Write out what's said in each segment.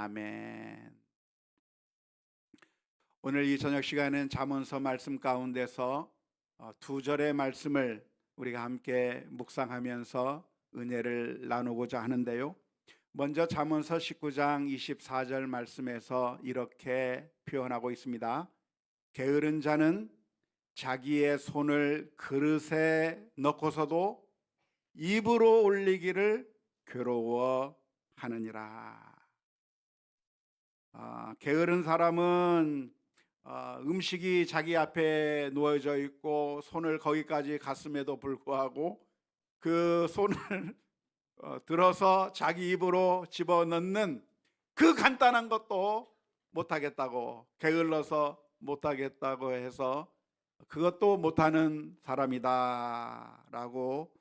아멘. 오늘 이 저녁 시간에는 잠언서 말씀 가운데서 두 절의 말씀을 우리가 함께 묵상하면서 은혜를 나누고자 하는데요. 먼저 잠언서 19장 24절 말씀에서 이렇게 표현하고 있습니다. 게으른 자는 자기의 손을 그릇에 넣고서도 입으로 올리기를 괴로워하느니라. 게으른 사람은 음식이 자기 앞에 놓여져 있고 손을 거기까지 갔음에도 불구하고 그 손을 들어서 자기 입으로 집어넣는 그 간단한 것도 못하겠다고, 게을러서 못하겠다고 해서 그것도 못하는 사람이다 라고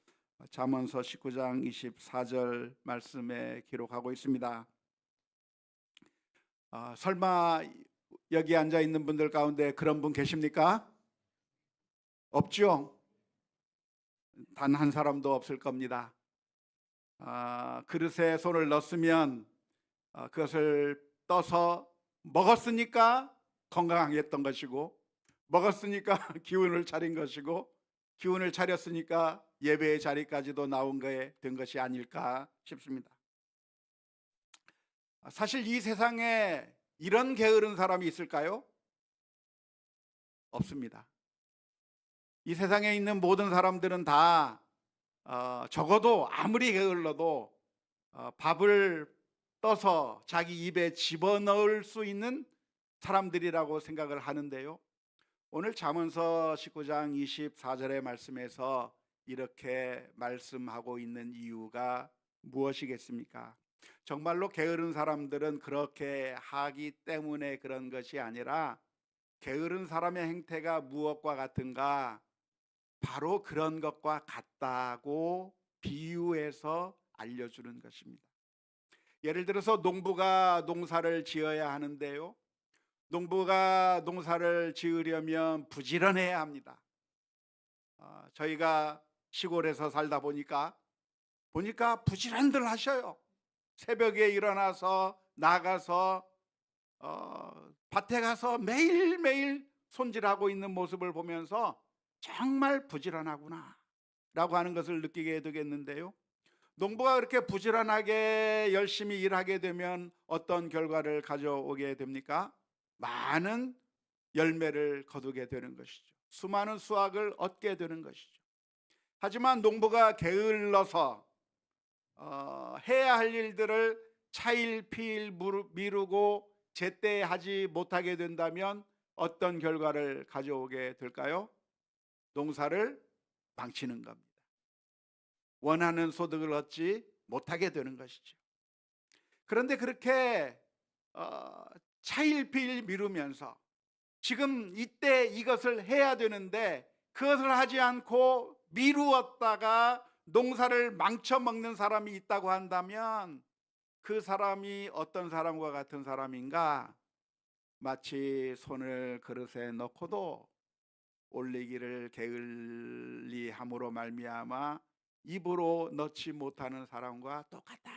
잠언서 19장 24절 말씀에 기록하고 있습니다. 설마 여기 앉아 있는 분들 가운데 그런 분 계십니까? 없죠? 단 한 사람도 없을 겁니다. 그릇에 손을 넣었으면 그것을 떠서 먹었으니까 건강하겠던 것이고, 먹었으니까 기운을 차린 것이고, 기운을 차렸으니까 예배의 자리까지도 나온 거에 된 것이 아닐까 싶습니다. 사실 이 세상에 이런 게으른 사람이 있을까요? 없습니다. 이 세상에 있는 모든 사람들은 다 적어도 아무리 게을러도 밥을 떠서 자기 입에 집어넣을 수 있는 사람들이라고 생각을 하는데요. 오늘 잠언서 19장 24절의 말씀에서 이렇게 말씀하고 있는 이유가 무엇이겠습니까? 정말로 게으른 사람들은 그렇게 하기 때문에 그런 것이 아니라, 게으른 사람의 행태가 무엇과 같은가? 바로 그런 것과 같다고 비유해서 알려주는 것입니다. 예를 들어서 농부가 농사를 지어야 하는데요, 농부가 농사를 지으려면 부지런해야 합니다. 저희가 시골에서 살다 보니까 부지런들 하셔요. 새벽에 일어나서 나가서 밭에 가서 매일매일 손질하고 있는 모습을 보면서 정말 부지런하구나 라고 하는 것을 느끼게 되겠는데요, 농부가 그렇게 부지런하게 열심히 일하게 되면 어떤 결과를 가져오게 됩니까? 많은 열매를 거두게 되는 것이죠. 수많은 수확을 얻게 되는 것이죠. 하지만 농부가 게을러서 해야 할 일들을 차일피일 미루고 제때 하지 못하게 된다면 어떤 결과를 가져오게 될까요? 농사를 망치는 겁니다. 원하는 소득을 얻지 못하게 되는 것이죠. 그런데 그렇게 차일피일 미루면서 지금 이때 이것을 해야 되는데 그것을 하지 않고 미루었다가 농사를 망쳐먹는 사람이 있다고 한다면 그 사람이 어떤 사람과 같은 사람인가? 마치 손을 그릇에 넣고도 올리기를 게을리함으로 말미암아 입으로 넣지 못하는 사람과 똑같다.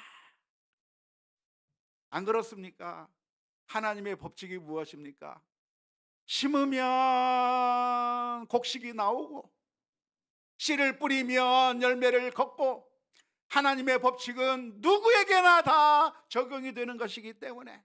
안 그렇습니까? 하나님의 법칙이 무엇입니까? 심으면 곡식이 나오고 씨를 뿌리면 열매를 걷고, 하나님의 법칙은 누구에게나 다 적용이 되는 것이기 때문에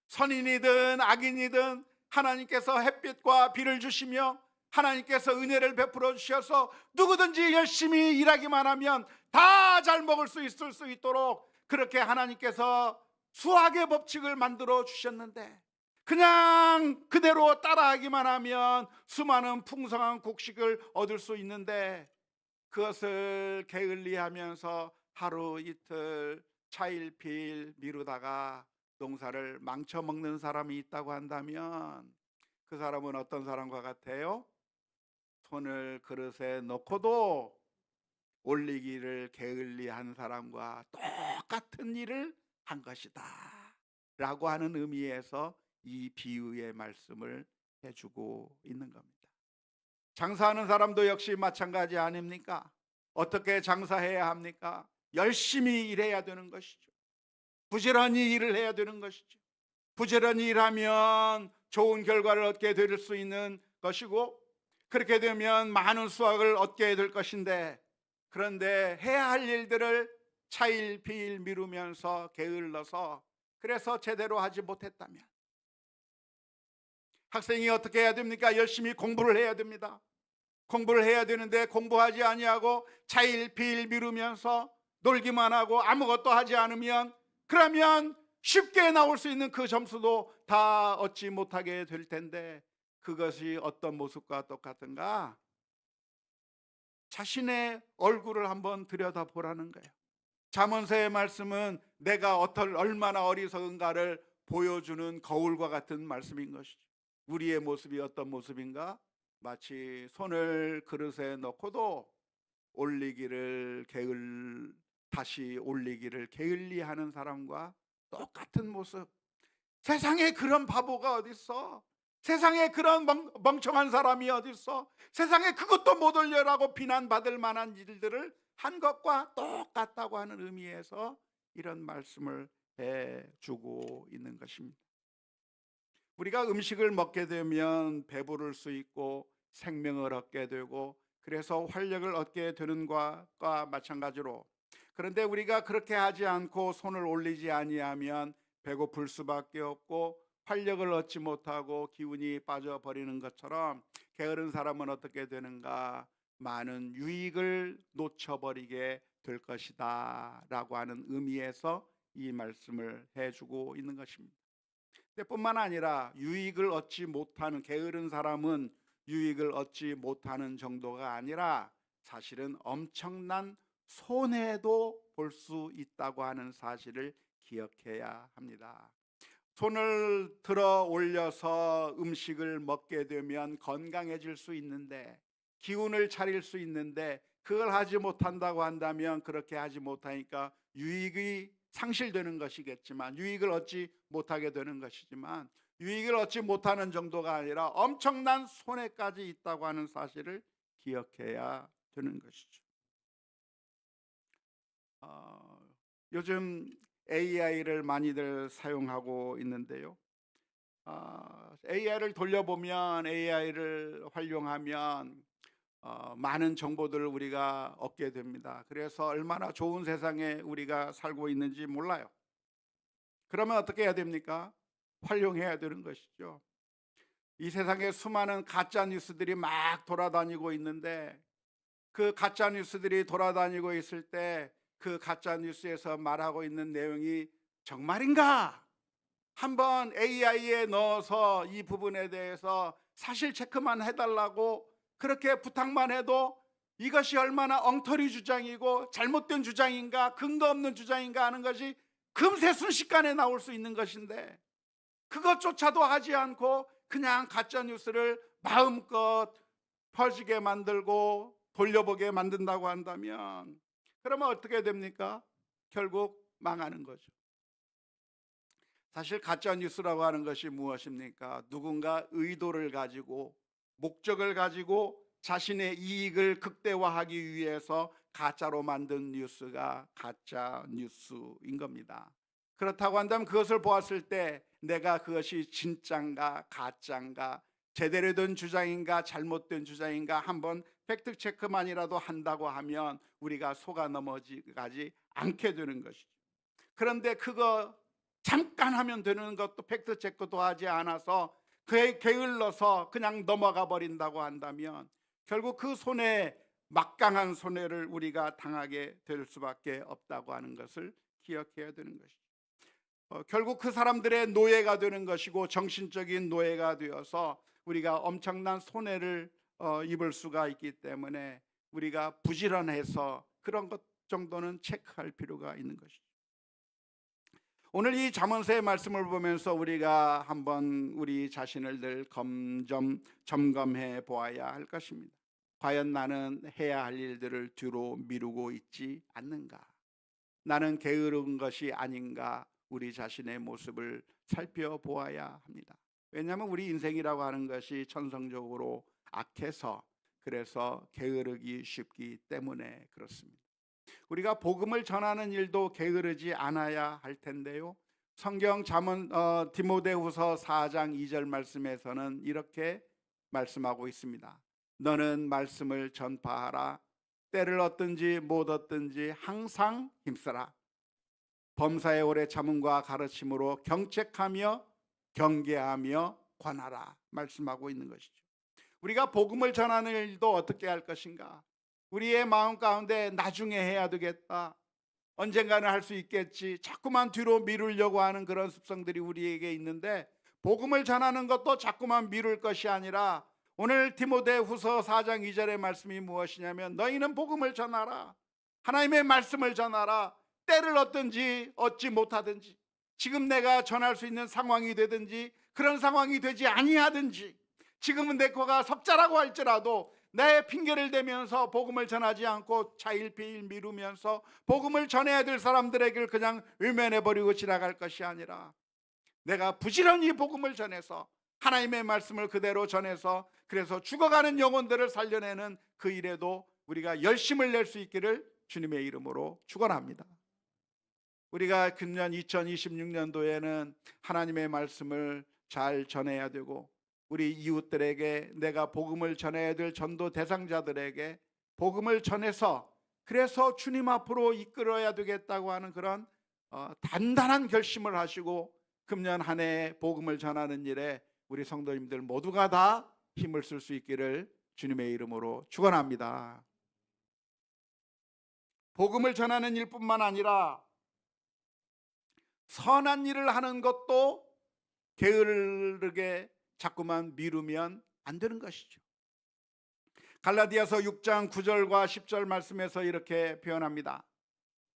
선인이든 악인이든 하나님께서 햇빛과 비를 주시며 하나님께서 은혜를 베풀어 주셔서 누구든지 열심히 일하기만 하면 다 잘 먹을 수 있을 수 있도록 그렇게 하나님께서 수학의 법칙을 만들어 주셨는데, 그냥 그대로 따라하기만 하면 수많은 풍성한 곡식을 얻을 수 있는데, 그것을 게을리하면서 하루 이틀 차일피일 미루다가 농사를 망쳐먹는 사람이 있다고 한다면 그 사람은 어떤 사람과 같아요? 손을 그릇에 넣고도 올리기를 게을리한 사람과 똑같은 일을 한 것이다 라고 하는 의미에서 이 비유의 말씀을 해주고 있는 겁니다. 장사하는 사람도 역시 마찬가지 아닙니까? 어떻게 장사해야 합니까? 열심히 일해야 되는 것이죠. 부지런히 일을 해야 되는 것이죠. 부지런히 일하면 좋은 결과를 얻게 될 수 있는 것이고, 그렇게 되면 많은 수확을 얻게 될 것인데, 그런데 해야 할 일들을 차일피일 미루면서 게을러서 그래서 제대로 하지 못했다면, 학생이 어떻게 해야 됩니까? 열심히 공부를 해야 됩니다. 공부를 해야 되는데 공부하지 아니하고 차일피일 미루면서 놀기만 하고 아무것도 하지 않으면, 그러면 쉽게 나올 수 있는 그 점수도 다 얻지 못하게 될 텐데, 그것이 어떤 모습과 똑같은가? 자신의 얼굴을 한번 들여다보라는 거예요. 잠언서의 말씀은 내가 얼마나 어리석은가를 보여주는 거울과 같은 말씀인 것이죠. 우리의 모습이 어떤 모습인가? 마치 손을 그릇에 넣고도 다시 올리기를 게을리하는 사람과 똑같은 모습. 세상에 그런 바보가 어디 있어? 세상에 그런 멍청한 사람이 어디 있어? 세상에 그것도 못 올려라고 비난받을 만한 일들을 한 것과 똑같다고 하는 의미에서 이런 말씀을 해주고 있는 것입니다. 우리가 음식을 먹게 되면 배부를 수 있고 생명을 얻게 되고, 그래서 활력을 얻게 되는 것과 마찬가지로, 그런데 우리가 그렇게 하지 않고 손을 올리지 아니하면 배고플 수밖에 없고 활력을 얻지 못하고 기운이 빠져버리는 것처럼, 게으른 사람은 어떻게 되는가? 많은 유익을 놓쳐버리게 될 것이다 라고 하는 의미에서 이 말씀을 해주고 있는 것입니다. 뿐만 아니라 유익을 얻지 못하는, 게으른 사람은 유익을 얻지 못하는 정도가 아니라 사실은 엄청난 손해도 볼 수 있다고 하는 사실을 기억해야 합니다. 손을 들어 올려서 음식을 먹게 되면 건강해질 수 있는데, 기운을 차릴 수 있는데, 그걸 하지 못한다고 한다면, 그렇게 하지 못하니까 유익이 상실되는 것이겠지만, 유익을 얻지 못하게 되는 것이지만, 유익을 얻지 못하는 정도가 아니라 엄청난 손해까지 있다고 하는 사실을 기억해야 되는 것이죠. 요즘 AI를 많이들 사용하고 있는데요. AI를 돌려보면, AI를 활용하면 많은 정보들을 우리가 얻게 됩니다. 그래서 얼마나 좋은 세상에 우리가 살고 있는지 몰라요. 그러면 어떻게 해야 됩니까? 활용해야 되는 것이죠. 이 세상에 수많은 가짜 뉴스들이 막 돌아다니고 있는데, 그 가짜 뉴스들이 돌아다니고 있을 때 그 가짜 뉴스에서 말하고 있는 내용이 정말인가? 한번 AI에 넣어서 이 부분에 대해서 사실 체크만 해달라고 그렇게 부탁만 해도 이것이 얼마나 엉터리 주장이고 잘못된 주장인가, 근거 없는 주장인가 하는 것이 금세 순식간에 나올 수 있는 것인데, 그것조차도 하지 않고 그냥 가짜 뉴스를 마음껏 퍼지게 만들고 돌려보게 만든다고 한다면, 그러면 어떻게 됩니까? 결국 망하는 거죠. 사실 가짜 뉴스라고 하는 것이 무엇입니까? 누군가 의도를 가지고, 목적을 가지고 자신의 이익을 극대화하기 위해서 가짜로 만든 뉴스가 가짜 뉴스인 겁니다. 그렇다고 한다면 그것을 보았을 때 내가 그것이 진짠가 가짜인가, 제대로 된 주장인가 잘못된 주장인가 한번 팩트 체크만이라도 한다고 하면 우리가 속아 넘어가지 않게 되는 것이죠. 그런데 그거 잠깐 하면 되는 것도 팩트 체크도 하지 않아서 그에 게을러서 그냥 넘어가 버린다고 한다면, 결국 그 손해, 막강한 손해를 우리가 당하게 될 수밖에 없다고 하는 것을 기억해야 되는 것이죠. 결국 그 사람들의 노예가 되는 것이고, 정신적인 노예가 되어서 우리가 엄청난 손해를 입을 수가 있기 때문에 우리가 부지런해서 그런 것 정도는 체크할 필요가 있는 것이죠. 오늘 이 잠언서의 말씀을 보면서 우리가 한번 우리 자신을 늘 점검해 보아야 할 것입니다. 과연 나는 해야 할 일들을 뒤로 미루고 있지 않는가? 나는 게으른 것이 아닌가? 우리 자신의 모습을 살펴보아야 합니다. 왜냐하면 우리 인생이라고 하는 것이 천성적으로 악해서, 그래서 게으르기 쉽기 때문에 그렇습니다. 우리가 복음을 전하는 일도 게으르지 않아야 할 텐데요. 성경 잠언 디모데후서 4장 2절 말씀에서는 이렇게 말씀하고 있습니다. 너는 말씀을 전파하라. 때를 얻든지 못 얻든지 항상 힘쓰라. 범사의 오래 참음과 가르침으로 경책하며 경계하며 권하라 말씀하고 있는 것이죠. 우리가 복음을 전하는 일도 어떻게 할 것인가? 우리의 마음 가운데 나중에 해야 되겠다, 언젠가는 할 수 있겠지, 자꾸만 뒤로 미루려고 하는 그런 습성들이 우리에게 있는데, 복음을 전하는 것도 자꾸만 미룰 것이 아니라 오늘 디모데후서 4장 2절의 말씀이 무엇이냐면 너희는 복음을 전하라. 하나님의 말씀을 전하라. 때를 얻든지 얻지 못하든지, 지금 내가 전할 수 있는 상황이 되든지 그런 상황이 되지 아니하든지, 지금은 내 거가 석자라고 할지라도 내 핑계를 대면서 복음을 전하지 않고 차일피일 미루면서 복음을 전해야 될 사람들에게 그냥 외면해버리고 지나갈 것이 아니라, 내가 부지런히 복음을 전해서 하나님의 말씀을 그대로 전해서 그래서 죽어가는 영혼들을 살려내는 그 일에도 우리가 열심을 낼 수 있기를 주님의 이름으로 축원합니다. 우리가 금년 2026년도에는 하나님의 말씀을 잘 전해야 되고, 우리 이웃들에게, 내가 복음을 전해야 될 전도 대상자들에게 복음을 전해서 그래서 주님 앞으로 이끌어야 되겠다고 하는 그런 단단한 결심을 하시고, 금년 한 해 복음을 전하는 일에 우리 성도님들 모두가 다 힘을 쓸 수 있기를 주님의 이름으로 축원합니다. 복음을 전하는 일뿐만 아니라 선한 일을 하는 것도 게으르게 자꾸만 미루면 안 되는 것이죠. 갈라디아서 6장 9절과 10절 말씀에서 이렇게 표현합니다.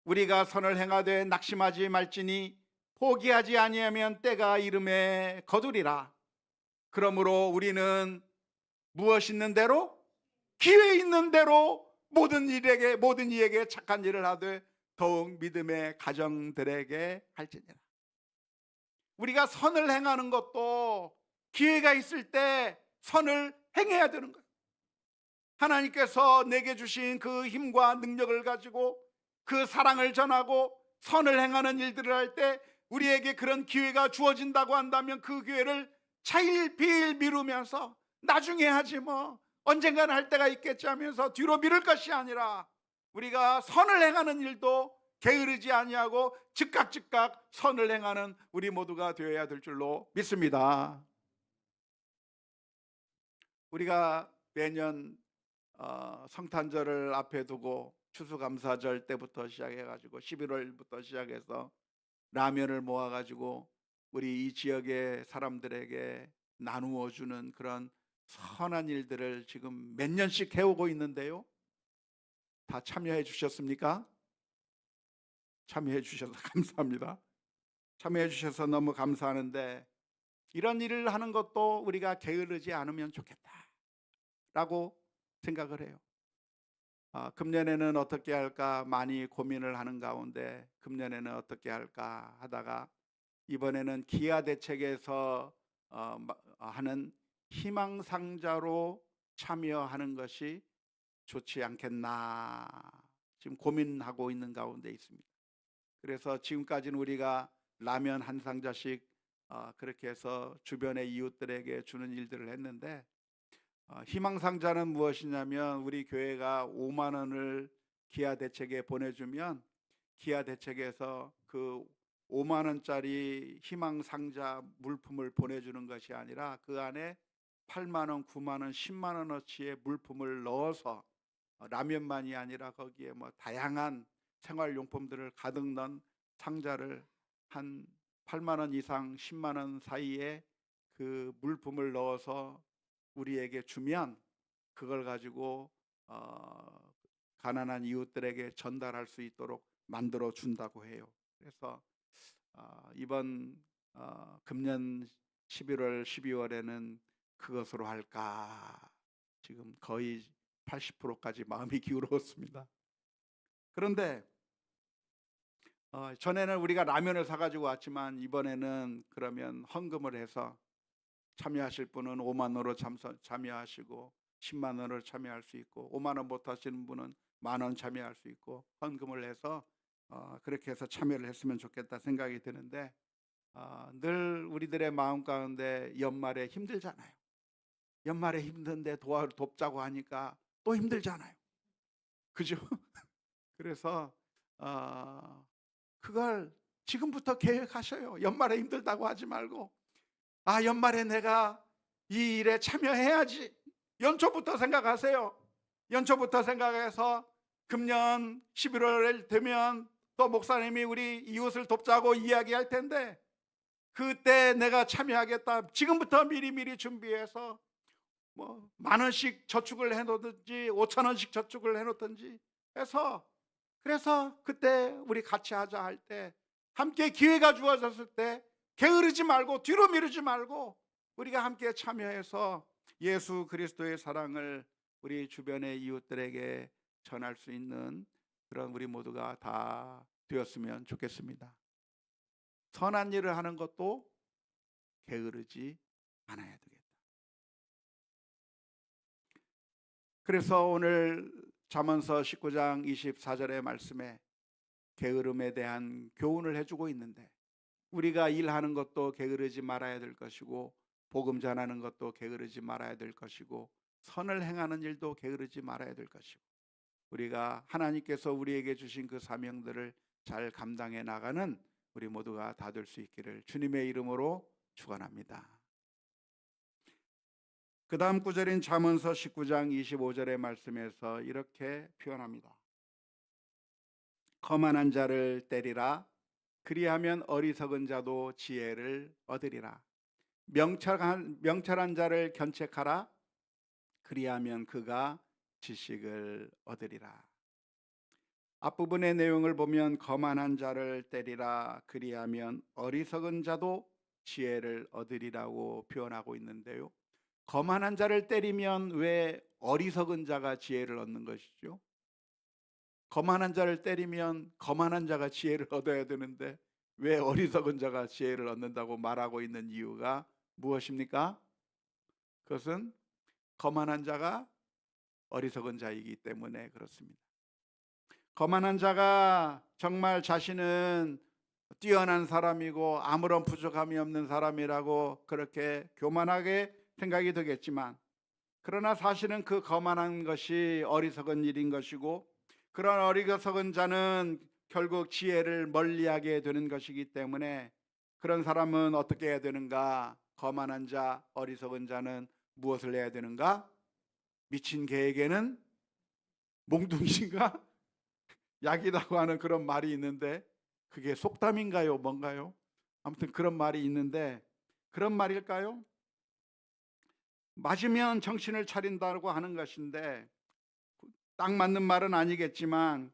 우리가 선을 행하되 낙심하지 말지니 포기하지 아니하면 때가 이름에 거두리라. 그러므로 우리는 무엇 있는 대로, 기회 있는 대로 모든 이에게 착한 일을 하되 더욱 믿음의 가정들에게 할지니라. 우리가 선을 행하는 것도 기회가 있을 때 선을 행해야 되는 거예요. 하나님께서 내게 주신 그 힘과 능력을 가지고 그 사랑을 전하고 선을 행하는 일들을 할 때 우리에게 그런 기회가 주어진다고 한다면 그 기회를 차일피일 미루면서 나중에 하지 뭐, 언젠가는 할 때가 있겠지 하면서 뒤로 미룰 것이 아니라, 우리가 선을 행하는 일도 게으르지 아니하고 즉각 선을 행하는 우리 모두가 되어야 될 줄로 믿습니다. 우리가 매년 성탄절을 앞에 두고 추수감사절 때부터 시작해가지고 11월부터 시작해서 라면을 모아가지고 우리 이 지역의 사람들에게 나누어 주는 그런 선한 일들을 지금 몇 년씩 해오고 있는데요. 다 참여해 주셨습니까? 참여해 주셔서 감사합니다. 참여해 주셔서 너무 감사하는데, 이런 일을 하는 것도 우리가 게으르지 않으면 좋겠다라고 생각을 해요. 금년에는 어떻게 할까 많이 고민을 하는 가운데, 금년에는 어떻게 할까 하다가 이번에는 기아 대책에서 하는 희망상자로 참여하는 것이 좋지 않겠나 지금 고민하고 있는 가운데 있습니다. 그래서 지금까지는 우리가 라면 한 상자씩 그렇게 해서 주변의 이웃들에게 주는 일들을 했는데, 희망상자는 무엇이냐면 우리 교회가 5만 원을 기아 대책에 보내주면 기아 대책에서 그 5만 원짜리 희망상자 물품을 보내주는 것이 아니라 그 안에 8만 원, 9만 원, 10만 원어치의 물품을 넣어서 라면만이 아니라 거기에 뭐 다양한 생활용품들을 가득 넣은 상자를 한 8만 원 이상 10만 원 사이에 그 물품을 넣어서 우리에게 주면 그걸 가지고 가난한 이웃들에게 전달할 수 있도록 만들어 준다고 해요. 그래서 이번 금년 11월 12월에는 그것으로 할까 지금 거의 80%까지 마음이 기울었습니다. 그런데 전에는 우리가 라면을 사가지고 왔지만 이번에는 그러면 헌금을 해서 참여하실 분은 5만 원으로 참여하시고 10만 원으로 참여할 수 있고, 5만 원 못 하시는 분은 10,000원 참여할 수 있고 헌금을 해서 그렇게 해서 참여를 했으면 좋겠다 생각이 드는데, 늘 우리들의 마음 가운데 연말에 힘들잖아요. 연말에 힘든데 돕자고 하니까 또 힘들잖아요. 그죠? 그래서 그걸 지금부터 계획하셔요. 연말에 힘들다고 하지 말고, 연말에 내가 이 일에 참여해야지. 연초부터 생각하세요. 연초부터 생각해서 금년 11월 되면 또 목사님이 우리 이웃을 돕자고 이야기할 텐데, 그때 내가 참여하겠다. 지금부터 미리미리 준비해서 10,000원씩 저축을 해놓든지 5,000원씩 저축을 해놓든지 해서, 그래서 그때 우리 같이 하자 할 때, 함께 기회가 주어졌을 때 게으르지 말고 뒤로 미루지 말고 우리가 함께 참여해서 예수 그리스도의 사랑을 우리 주변의 이웃들에게 전할 수 있는 그런 우리 모두가 다 되었으면 좋겠습니다. 선한 일을 하는 것도 게으르지 않아야 되겠다. 그래서 오늘 잠언서 19장 24절의 말씀에 게으름에 대한 교훈을 해주고 있는데, 우리가 일하는 것도 게으르지 말아야 될 것이고, 복음 전하는 것도 게으르지 말아야 될 것이고, 선을 행하는 일도 게으르지 말아야 될 것이고, 우리가 하나님께서 우리에게 주신 그 사명들을 잘 감당해 나가는 우리 모두가 다 될 수 있기를 주님의 이름으로 축원합니다. 그 다음 구절인 잠언서 19장 25절의 말씀에서 이렇게 표현합니다. 거만한 자를 때리라. 그리하면 어리석은 자도 지혜를 얻으리라. 명철한 자를 견책하라. 그리하면 그가 지식을 얻으리라. 앞부분의 내용을 보면 거만한 자를 때리라. 그리하면 어리석은 자도 지혜를 얻으리라고 표현하고 있는데요, 거만한 자를 때리면 왜 어리석은 자가 지혜를 얻는 것이죠? 거만한 자를 때리면 거만한 자가 지혜를 얻어야 되는데 왜 어리석은 자가 지혜를 얻는다고 말하고 있는 이유가 무엇입니까? 그것은 거만한 자가 어리석은 자이기 때문에 그렇습니다. 거만한 자가 정말 자신은 뛰어난 사람이고 아무런 부족함이 없는 사람이라고 그렇게 교만하게 생각이 되겠지만, 그러나 사실은 그 거만한 것이 어리석은 일인 것이고, 그런 어리석은 자는 결국 지혜를 멀리하게 되는 것이기 때문에, 그런 사람은 어떻게 해야 되는가? 거만한 자, 어리석은 자는 무엇을 해야 되는가? 미친 개에게는 몽둥이인가? 약이라고 하는 그런 말이 있는데, 그게 속담인가요? 뭔가요? 아무튼 그런 말이 있는데, 그런 말일까요? 맞으면 정신을 차린다고 하는 것인데 딱 맞는 말은 아니겠지만,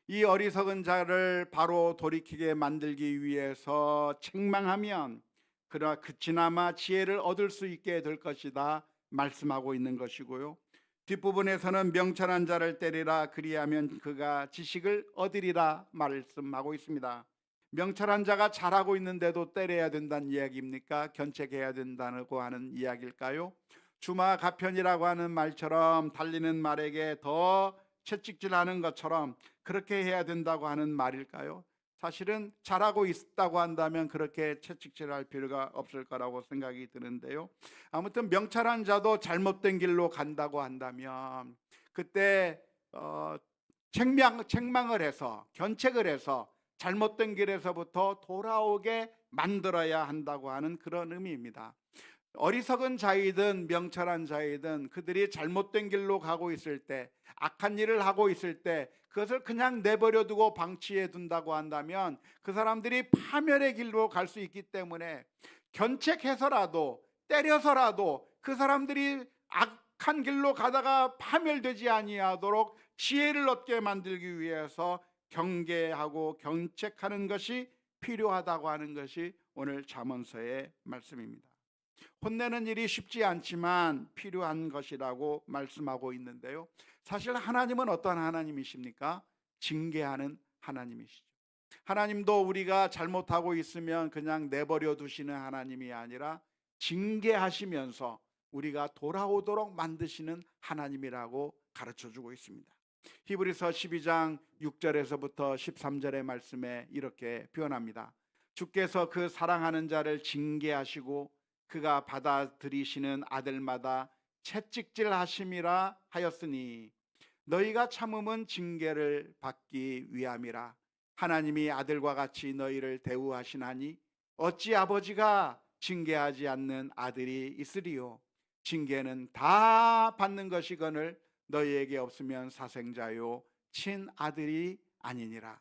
이 어리석은 자를 바로 돌이키게 만들기 위해서 책망하면 그나마 지혜를 얻을 수 있게 될 것이다 말씀하고 있는 것이고요, 뒷부분에서는 명철한 자를 때리라. 그리하면 그가 지식을 얻으리라 말씀하고 있습니다. 명철한 자가 잘하고 있는데도 때려야 된다는 이야기입니까? 견책해야 된다고 하는 이야기일까요? 주마가편이라고 하는 말처럼 달리는 말에게 더 채찍질하는 것처럼 그렇게 해야 된다고 하는 말일까요? 사실은 잘하고 있다고 한다면 그렇게 채찍질할 필요가 없을 거라고 생각이 드는데요, 아무튼 명철한 자도 잘못된 길로 간다고 한다면 그때 책망을 해서 견책을 해서 잘못된 길에서부터 돌아오게 만들어야 한다고 하는 그런 의미입니다. 어리석은 자이든 명철한 자이든 그들이 잘못된 길로 가고 있을 때, 악한 일을 하고 있을 때 그것을 그냥 내버려 두고 방치해 둔다고 한다면 그 사람들이 파멸의 길로 갈 수 있기 때문에, 견책해서라도 때려서라도 그 사람들이 악한 길로 가다가 파멸되지 아니하도록 지혜를 얻게 만들기 위해서 경계하고 견책하는 것이 필요하다고 하는 것이 오늘 잠언서의 말씀입니다. 혼내는 일이 쉽지 않지만 필요한 것이라고 말씀하고 있는데요, 사실 하나님은 어떤 하나님이십니까? 징계하는 하나님이시죠. 하나님도 우리가 잘못하고 있으면 그냥 내버려 두시는 하나님이 아니라 징계하시면서 우리가 돌아오도록 만드시는 하나님이라고 가르쳐주고 있습니다. 히브리서 12장 6절에서부터 13절의 말씀에 이렇게 표현합니다. 주께서 그 사랑하는 자를 징계하시고 그가 받아들이시는 아들마다 채찍질하심이라 하였으니 너희가 참음은 징계를 받기 위함이라. 하나님이 아들과 같이 너희를 대우하시나니 어찌 아버지가 징계하지 않는 아들이 있으리요. 징계는 다 받는 것이거늘 너희에게 없으면 사생자요 친아들이 아니니라.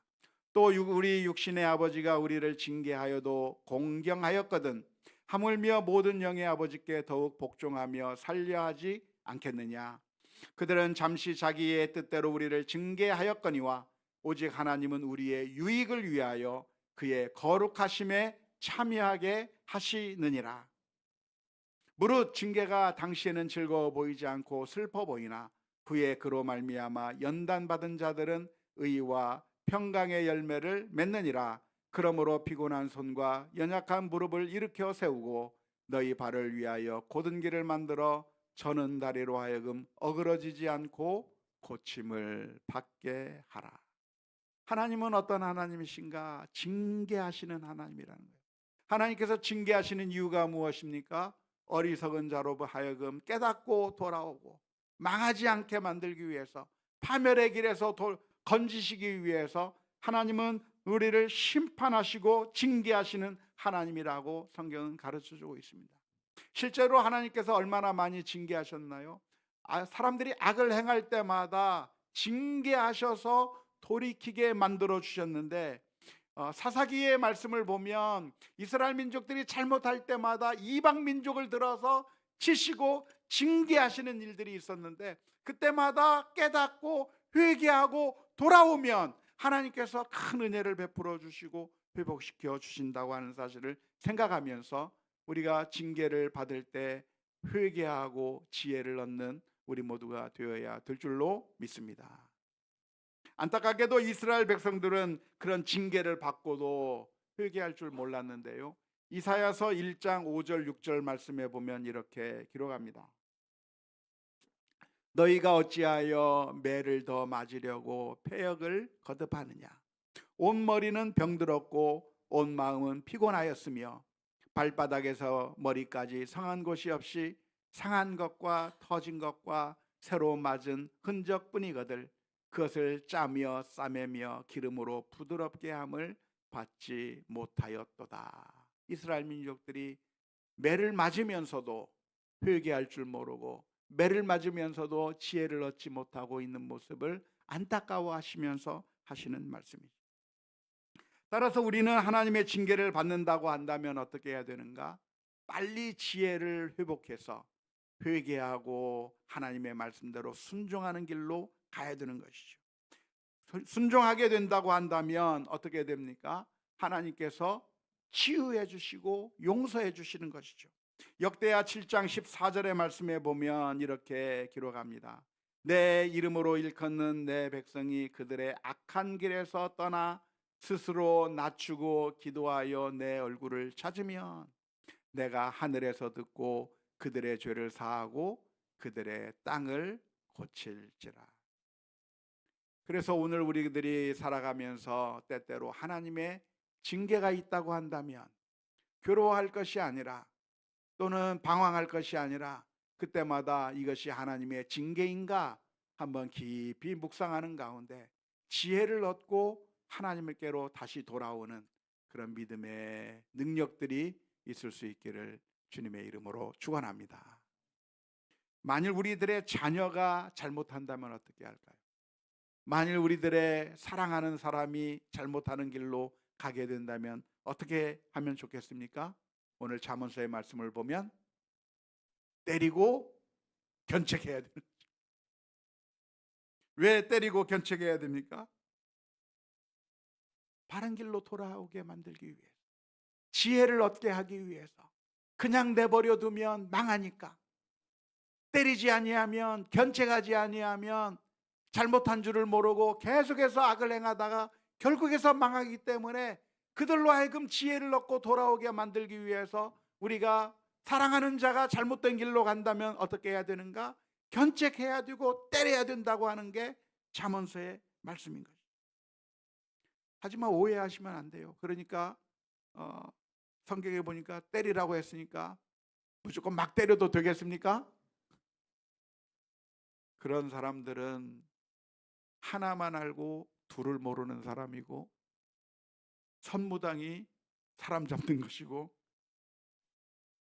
또 우리 육신의 아버지가 우리를 징계하여도 공경하였거든 하물며 모든 영의 아버지께 더욱 복종하며 살려하지 않겠느냐. 그들은 잠시 자기의 뜻대로 우리를 징계하였거니와 오직 하나님은 우리의 유익을 위하여 그의 거룩하심에 참여하게 하시느니라. 무릇 징계가 당시에는 즐거워 보이지 않고 슬퍼 보이나 후에 그로 말미암아 연단받은 자들은 의와 평강의 열매를 맺느니라. 그러므로 피곤한 손과 연약한 무릎을 일으켜 세우고 너희 발을 위하여 곧은 길을 만들어 저는 다리로 하여금 어그러지지 않고 고침을 받게 하라. 하나님은 어떤 하나님이신가? 징계하시는 하나님이라는 거예요. 하나님께서 징계하시는 이유가 무엇입니까? 어리석은 자로 하여금 깨닫고 돌아오고 망하지 않게 만들기 위해서, 파멸의 길에서 건지시기 위해서 하나님은 우리를 심판하시고 징계하시는 하나님이라고 성경은 가르쳐주고 있습니다. 실제로 하나님께서 얼마나 많이 징계하셨나요? 사람들이 악을 행할 때마다 징계하셔서 돌이키게 만들어 주셨는데, 사사기의 말씀을 보면 이스라엘 민족들이 잘못할 때마다 이방 민족을 들어서 치시고 징계하시는 일들이 있었는데, 그때마다 깨닫고 회개하고 돌아오면 하나님께서 큰 은혜를 베풀어 주시고 회복시켜 주신다고 하는 사실을 생각하면서 우리가 징계를 받을 때 회개하고 지혜를 얻는 우리 모두가 되어야 될 줄로 믿습니다. 안타깝게도 이스라엘 백성들은 그런 징계를 받고도 회개할 줄 몰랐는데요, 이사야서 1장 5절 6절 말씀에 보면 이렇게 기록합니다. 너희가 어찌하여 매를 더 맞으려고 패역을 거듭하느냐. 온 머리는 병들었고 온 마음은 피곤하였으며 발바닥에서 머리까지 상한 곳이 없이 상한 것과 터진 것과 새로 맞은 흔적뿐이거들 그것을 짜며 싸매며 기름으로 부드럽게 함을 받지 못하였도다. 이스라엘 민족들이 매를 맞으면서도 회개할 줄 모르고 매를 맞으면서도 지혜를 얻지 못하고 있는 모습을 안타까워하시면서 하시는 말씀이죠. 따라서 우리는 하나님의 징계를 받는다고 한다면 어떻게 해야 되는가? 빨리 지혜를 회복해서 회개하고 하나님의 말씀대로 순종하는 길로 가야 되는 것이죠. 순종하게 된다고 한다면 어떻게 됩니까? 하나님께서 치유해 주시고 용서해 주시는 것이죠. 역대하 7장 14절의 말씀에 보면 이렇게 기록합니다. 내 이름으로 일컫는 내 백성이 그들의 악한 길에서 떠나 스스로 낮추고 기도하여 내 얼굴을 찾으면 내가 하늘에서 듣고 그들의 죄를 사하고 그들의 땅을 고칠지라. 그래서 오늘 우리들이 살아가면서 때때로 하나님의 징계가 있다고 한다면 괴로워할 것이 아니라, 또는 방황할 것이 아니라 그때마다 이것이 하나님의 징계인가 한번 깊이 묵상하는 가운데 지혜를 얻고 하나님께로 다시 돌아오는 그런 믿음의 능력들이 있을 수 있기를 주님의 이름으로 축원합니다. 만일 우리들의 자녀가 잘못한다면 어떻게 할까요? 만일 우리들의 사랑하는 사람이 잘못하는 길로 가게 된다면 어떻게 하면 좋겠습니까? 오늘 잠언서의 말씀을 보면 때리고 견책해야 되는 거죠. 왜 때리고 견책해야 됩니까? 바른 길로 돌아오게 만들기 위해서, 지혜를 얻게 하기 위해서. 그냥 내버려 두면 망하니까, 때리지 아니하면, 견책하지 아니하면 잘못한 줄을 모르고 계속해서 악을 행하다가 결국에서 망하기 때문에 그들로 하여금 지혜를 얻고 돌아오게 만들기 위해서 우리가 사랑하는 자가 잘못된 길로 간다면 어떻게 해야 되는가? 견책해야 되고 때려야 된다고 하는 게 잠언서의 말씀인 것이죠. 하지만 오해하시면 안 돼요. 그러니까 어, 성경에 보니까 때리라고 했으니까 무조건 막 때려도 되겠습니까? 그런 사람들은 하나만 알고 둘을 모르는 사람이고, 선무당이 사람 잡는 것이고,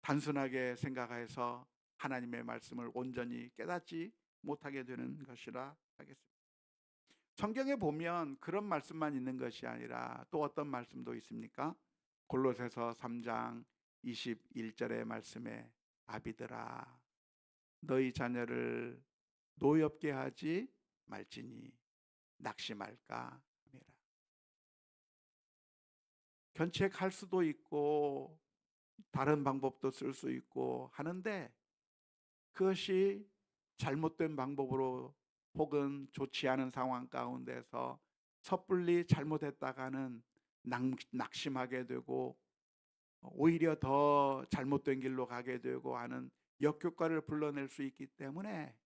단순하게 생각해서 하나님의 말씀을 온전히 깨닫지 못하게 되는 것이라 하겠습니다. 성경에 보면 그런 말씀만 있는 것이 아니라 또 어떤 말씀도 있습니까? 골로새서 3장 21절의 말씀에 아비들아 너희 자녀를 노엽게 하지 말지니 낙심할까 함이라. 견책할 수도 있고 다른 방법도 쓸 수 있고 하는데, 그것이 잘못된 방법으로 혹은 좋지 않은 상황 가운데서 섣불리 잘못했다가는 낙심하게 되고 오히려 더 잘못된 길로 가게 되고 하는 역효과를 불러낼 수 있기 때문에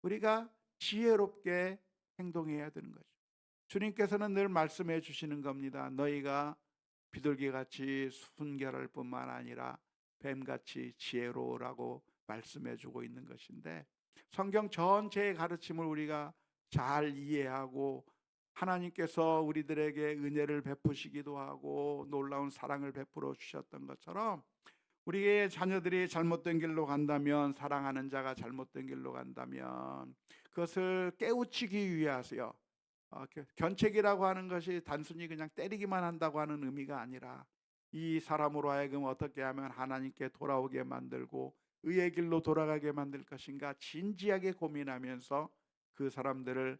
우리가 지혜롭게 행동해야 되는 거죠. 주님께서는 늘 말씀해 주시는 겁니다. 너희가 비둘기같이 순결할 뿐만 아니라 뱀같이 지혜로우라고 말씀해 주고 있는 것인데, 성경 전체의 가르침을 우리가 잘 이해하고 하나님께서 우리들에게 은혜를 베푸시기도 하고 놀라운 사랑을 베풀어 주셨던 것처럼, 우리의 자녀들이 잘못된 길로 간다면, 사랑하는 자가 잘못된 길로 간다면 그것을 깨우치기 위하여 견책이라고 하는 것이 단순히 그냥 때리기만 한다고 하는 의미가 아니라, 이 사람으로 하여금 어떻게 하면 하나님께 돌아오게 만들고 의의 길로 돌아가게 만들 것인가 진지하게 고민하면서 그 사람들을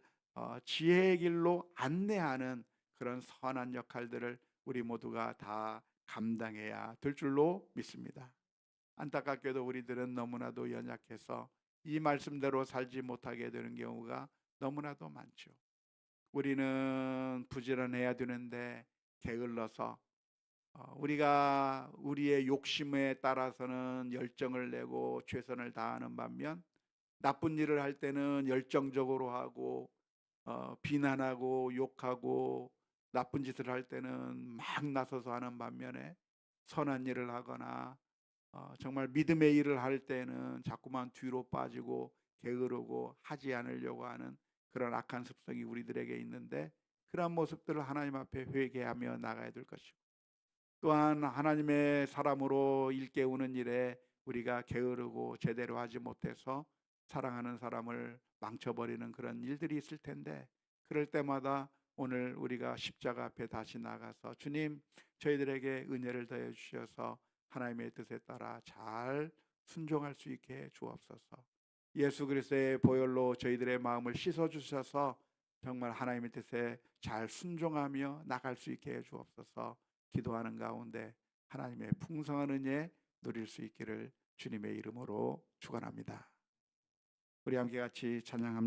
지혜의 길로 안내하는 그런 선한 역할들을 우리 모두가 다 감당해야 될 줄로 믿습니다. 안타깝게도 우리들은 너무나도 연약해서 이 말씀대로 살지 못하게 되는 경우가 너무나도 많죠. 우리는 부지런해야 되는데 게을러서 우리가 우리의 욕심에 따라서는 열정을 내고 최선을 다하는 반면, 나쁜 일을 할 때는 열정적으로 하고 비난하고 욕하고, 나쁜 짓을 할 때는 막 나서서 하는 반면에 선한 일을 하거나 정말 믿음의 일을 할 때는 자꾸만 뒤로 빠지고 게으르고 하지 않으려고 하는 그런 악한 습성이 우리들에게 있는데, 그러한 모습들을 하나님 앞에 회개하며 나가야 될 것이고, 또한 하나님의 사람으로 일깨우는 일에 우리가 게으르고 제대로 하지 못해서 사랑하는 사람을 망쳐버리는 그런 일들이 있을 텐데, 그럴 때마다 오늘 우리가 십자가 앞에 다시 나가서 주님, 저희들에게 은혜를 더해 주셔서 하나님의 뜻에 따라 잘 순종할 수 있게 해 주옵소서. 예수 그리스도의 보혈로 저희들의 마음을 씻어 주셔서 정말 하나님의 뜻에 잘 순종하며 나갈 수 있게 해 주옵소서. 기도하는 가운데 하나님의 풍성한 은혜 누릴 수 있기를 주님의 이름으로 축원합니다. 우리 함께 같이 찬양합니다.